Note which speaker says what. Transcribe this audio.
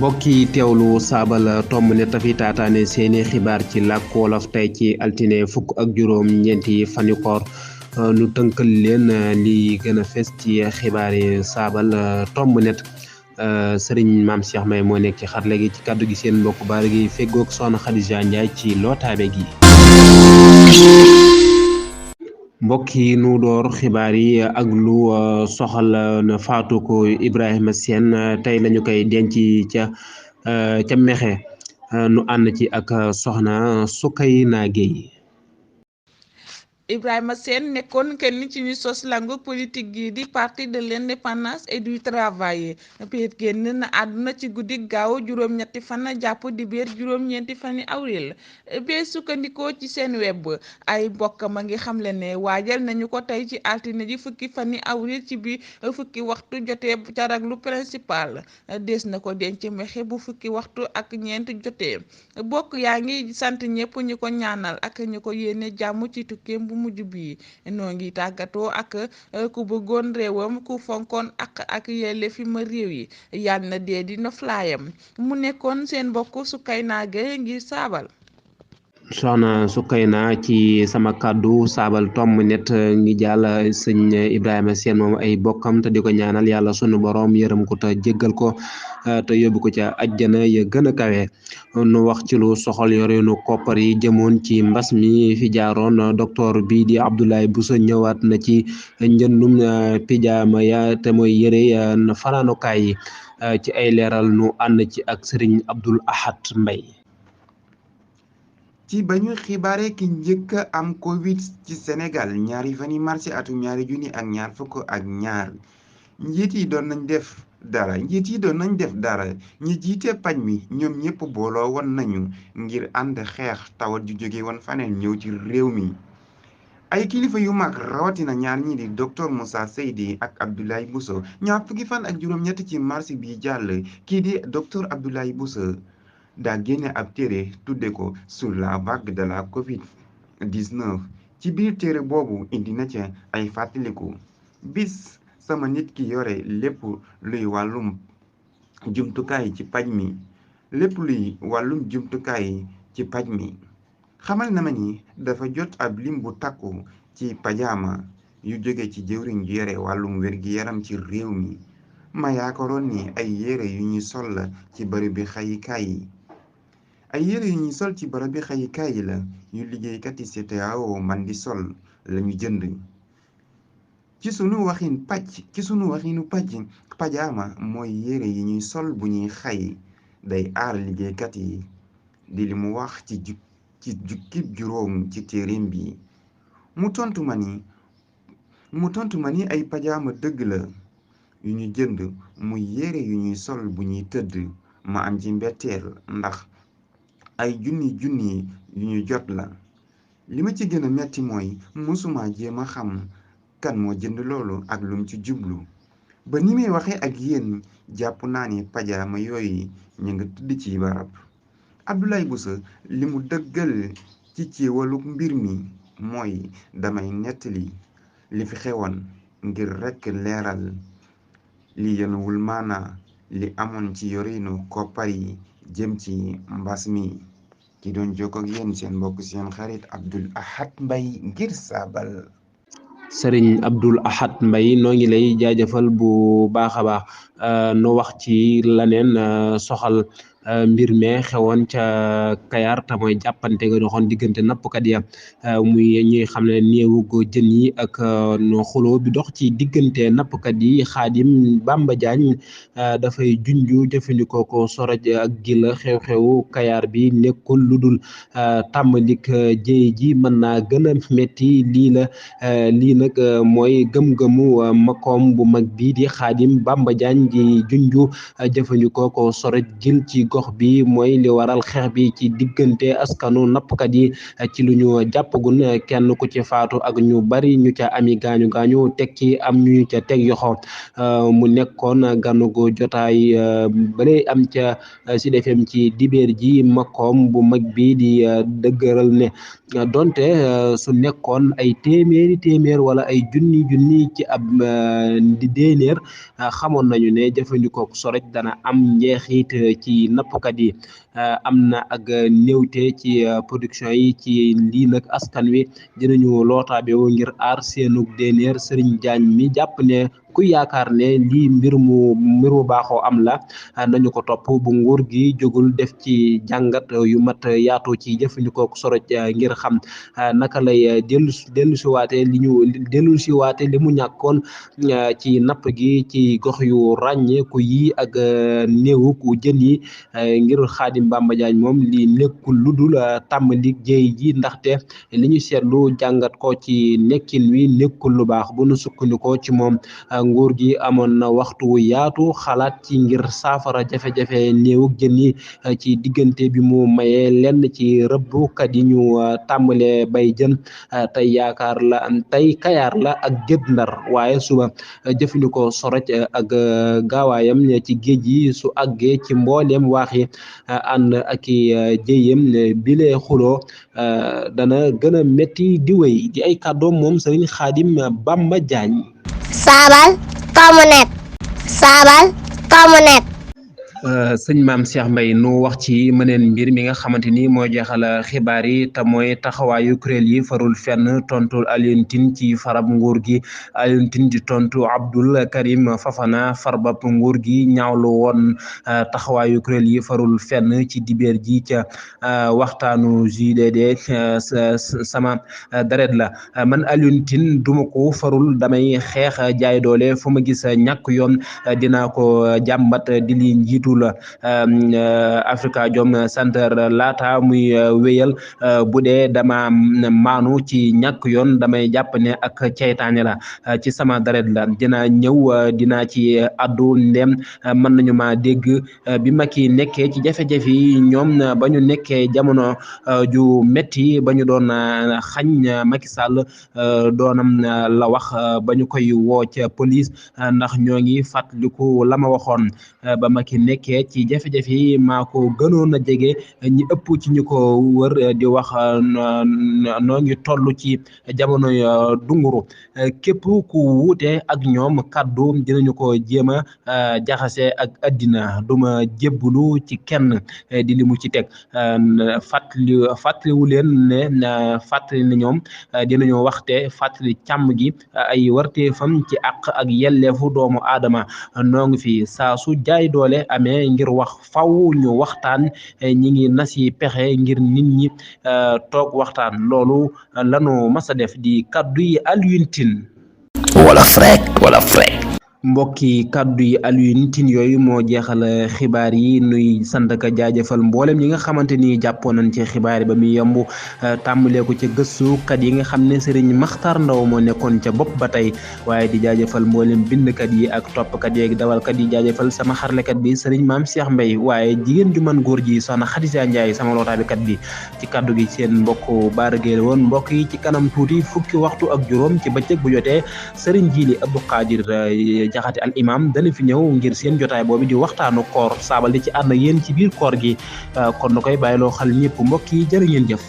Speaker 1: mbokk yi teewlu saabal tomb ne tafi taataane seeni xibaar ci làkk wolof tey ci altine fukk ak juróom ñeenti fani koor nu tënkal leen li gën a fes ci xibaar yi saabal tomb net sëriñ maam Cheikh May moo nekk ci xarale gi ci kàddu gi seen mbokk baar gi feggoog soxna Khadija Ndiaye ci lootaabe gi mbokk yi nu door xibaar yi ak lu soxal na faatu ko Ibrahima Sène tey lañu koy denc ca Mexe nu ànd ci ak soxna Soukeyna Gueye.
Speaker 2: Ibrahima Sène nekkoon kenn ci ñu sos langue politique gi di parti de l'indépendance et du travail piit génn na àdduna ci guddi gaaw juróom-ñetti fan jàpp di biir juróom-ñeenti fani avril bee sukkandikoo ci seen web ay mbokkam a ngi xamle ne waajal nañu ko tey ci altine ji fukki fani avril ci bi fukki waxtu jotee ca raglu principal des na ko denc Mexe bu fukki waxtu ak ñeent jotee bokk yaa ngi sant ñëpp ñu ko ñaanal ak ñu ko yéene jàmm ci tukkeem bu mujj bi noo ngi tàggatoo ak ku bëggoon réewam ku fonkoon ak yelleefi ma réew yi yàlla na dee di noflaayam mu nekkoon seen mbokk Soukeyna Gueye ngir saabal
Speaker 1: soxna Soukeyna ci sama kàddu saabal tomb net ngi jàll sëñ Ibrahima Sène moom ay bokkam te di ko ñaanal yàlla sunu borom yërëm ko te jéggal ko te yóbbu ko ca ajjana ya gën a kawe nu wax ci lu soxal yoreenu koppar yi jëmoon ci mbas mi fi jaaroon docteur bii di Abdoulaye Bousso ñëwaat na ci njëndum pijaama ya te mooy yëre fanaanukaay yi ci ay leeral nu ànd ci ak Serigne Abdoul Ahad Mbaye
Speaker 3: ci ba ñu xibaare ki njëkk am covid ci Sénégal ñaari fani mars atum 2022 njiit yi doon nañ def dara ñi jiite paj mi ñoom ñëpp booloo woon nañu ngir ànd xeex tawat ju jóge woon faneen ñëw ci réew mi ay kilifa yu mag rawatina ñaar ñi di docteur Moussa Seydi ak Abdoulaye Bousso ñaar fukki fan ak juróom-ñett ci mars bi jàll kii di docteur Abdoulaye Bousso daa génne ab téere tudde ko sur la vague de la Covid-19 ci biir téere boobu indi na ca ay fàttaliku bis sama nit ki yore lépp luy wàllum jumtukaay ci paj mi xamal na ma ni dafa jot ab lim bu takku ci pajaama yu jóge ci jëwriñ ju yore wàllum wér-gi-yaram ci réew mi ma yaakaaroon ni ay yére yu ñuy sol la ci bërëb bi xayikaay yi la yu liggéeykat yi CTAO man di sol lañu jënd ci sunu waxinu pajaama mooy yére yi ñuy sol bu ñuy xay day aar liggéeykat yi di li mu wax ci jukkib juróom ci téereem bi mu tontu ma ni ay pajaama dëgg la yu ñu jënd muy yére yu ñuy sol bu ñuy tëdd ma am ci mbetteel ndax ay junni yu ñu jot la li ma ci gën a metti mooy mësuma jéem a xam kan moo jënd loolu ak lum ci jublu ba ni may waxee ak yéen jàpp naa ni pajaama yooyu ñu nga tëdd ci barab Abdoulaye Bousso li mu dëggal ci ceewalu mbir mi mooy damay nettali li fi xewoon ngir rekk leeral li yenuwul maana li amoon ci yorinu koppar yi jëm ci mbas mi ki doon jokkoo ak yéen seen mbokk seen xarit Abdoul Ahad Mbaye ngir saabal
Speaker 1: Sëriñ Abdoul Ahad Mbaye noo ngi lay jaajëfal bu baax a baax nu wax ci laneen soxal mbir me xewoon ca Kayar te mooy jàppante nga doxoon diggante nappkat ya muy ñuy xam ne néewu jën yi ak no xuloo bi dox ci diggante nappkat yi Xaadim Bamba Diagne dafay junju jëfandikoo ko soroj ak gila xew-xewu Kayar bi nekkul lu dul tàmbalik jéy ji mën naa gën a metti lii nag mooy gëm-gëmu makoom bu mag bi di Xaadim Bamba Diagne di junju jëfandikoo ko soroj gil ci gox bi mooy li waral xeex bi ci diggante askanu nappkat yi ci lu ñu jàppagun kenn ku ci faatu ak ñu bari ñu ca ami gaañu teg ci am ñu ca teg yoxo mu nekkoon ganugo jotaay bale am ca Sud FM ci dibeer ji makoom bu mag bi di dëgëral ne donte su nekkoon ay téeméer wala ay junni ci ab di déenéer xamoon nañu ne jëfandikoo soroj dana am njeexit ci nappkat yi am na ak néewte ci production yi ci lii nag askan wi dinañu lootaabewu ngir aar seenug déenéer Serigne Diagne mi jàpp ne ku yaakaar ne lii mbir mu baaxoo am la nañu ko topp bu nguur gi jógul def ci jàngat yu mat yaatu ci jëfandikoo soroj ngir xam naka lay dellu si waate li mu ñàkkoon ci napp gi ci gox yu ràññeeku yi ak néewu ku jën yi ngir Xaadim Bamba Diagne moom li nekkul lu dul tàmbali jéey ji ndaxte li ñu seetlu jàngat ko ci nekkin wi nekkul lu baax bu nu sukkandikoo ci moom nguur gi amoon na waxtu wu yaatu xalaat ci ngir saafara jafe-jafe néewug jën yi ci diggante bi mu mayee lenn ci rëbbkat yi ñu tàmbalee bay jën tey Kayaar la ak Guet Ndar waaye suba jëfandikoo soroj ak gaawaayam ci géej yi su àggee ci mbooleem waax yi ànd ak i jéyem bile xuloo dana gën a métti di wéy di ay kàddoom moom Serigne Khadim Bamba Diagne.
Speaker 4: saabal fa mu nekk
Speaker 1: sëñ Maam Cheikh Mbaye nu wax ci mëneen mbir mi nga xamante ni moo jeexal xibaar yi te mooy taxawaayu kuréel yi farul fenn tontu Alioune Tine ci farab nguur gi Alioune Tine di tontu Abdoul Karim Fafana farbab nguur gi ñaawlu woon taxawaayu kuréel yi farul fenn ci dibeer ji ca waxtaanu JDD sama deret la man Alioune Tine duma ko farul damay xeex jaay doole fu ma gis ñàkk yoon dinaa ko jàmbat di li njiitu la Afrikajom Center laata muy wéyal bu dee dama maanu ci ñàkk yoon damay jàpp ne ak ceytaane la ci sama deret la dinaa ci addu ndem mën nañu ma dégg bi Macky nekkee ci jafe-jafe yi ñoom ba ñu nekkee jamono ju metti ba ñu doon xañ Macky Sall doonam la wax ba ñu koy woo ca police ndax ñoo ngi fàttaliku la ma waxoon ba Macky nekkee ci jafe-jafe yi maa ko gënoon a jege ñi ëpp ci ñu ko wër di wax noo ngi toll ci jamono dunguru képp ku wuute ak ñoom kaddu dinañu ko jéem a jaxase ak addina duma jébbulu ci kenn di li mu ci teg fàttaliwu leen ne fàttali ne ñoom dinañu waxte fàttali càmm gi ay warteefam ci àq ak yelleefu doomu aadama noo ngi fi saa su jaay doole amee ngir wax faw ñu waxtaan ñi ngi nasi pexe ngir nit ñi toog waxtaan loolu lanu mas a def di kaddu yi Alioune Tine wala frek mbokki kaddu yi Alioune Tine yooyu moo jeexal xibaar yi nuy sant ka jaajëfal mboolem ñi nga xamante ni jàppoon nañ ci xibaar yi ba muy yomb tàmbalee ko ca gëstukat yi nga xam ne Serigne Makhtar Ndaw moo nekkoon ca bopp ba tey waaye di jaajëfal mboolem bindkat yi ak toppkat yi ak dawalkat yi jaajëfal sama xarlekat bi Serigne Maam Cheikh Mbaye waaye jigéen ju man góor ji soxna Khadija Ndiaye sama lootaabikat bi ci kaddu gi seen mbokk baaragéel woon mbokk yi ci kanam tuuti fukki waxtu ak juróom ci bëccëg bu jotee Serigne Jili Abdou Qadir Jaxate al imam dana fi ñëw ngir seen jotaay boobu di waxtaanu koor saabal di ci ànd ak yéen ci biir koor gi kon na koy bàyyiloo xel ñëpp mbokk yi jërë ngeen jëf